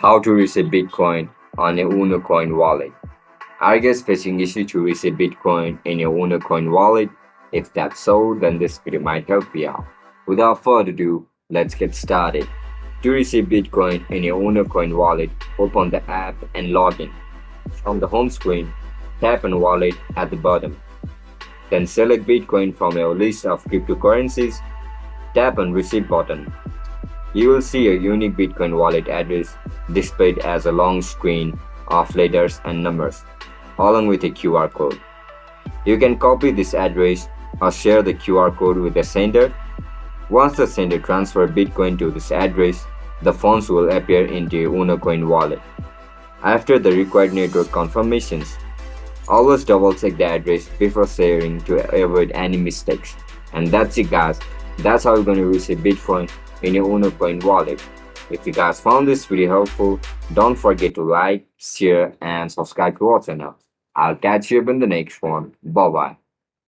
How to receive Bitcoin on a UnoCoin wallet. Are you guys facing issue to receive Bitcoin in your UnoCoin wallet? If that's so, then this video might help you out. Without further ado, let's get started. To receive Bitcoin in your UnoCoin wallet, open the app and log in. From the home screen, tap on Wallet at the bottom. Then select Bitcoin from your list of cryptocurrencies. Tap on Receive button. You will see a unique Bitcoin wallet address displayed as a long screen of letters and numbers, along with a QR code. You can copy this address or share the QR code with the sender. Once the sender transfers Bitcoin to this address, the funds will appear into your UnoCoin wallet. After the required network confirmations, always double-check the address before sharing to avoid any mistakes. And that's it, guys. That's how you're going to receive Bitcoin in your UnoCoin wallet. If you guys found this video helpful, don't forget to like, share, and subscribe to our channel. I'll catch you up in the next one. Bye bye.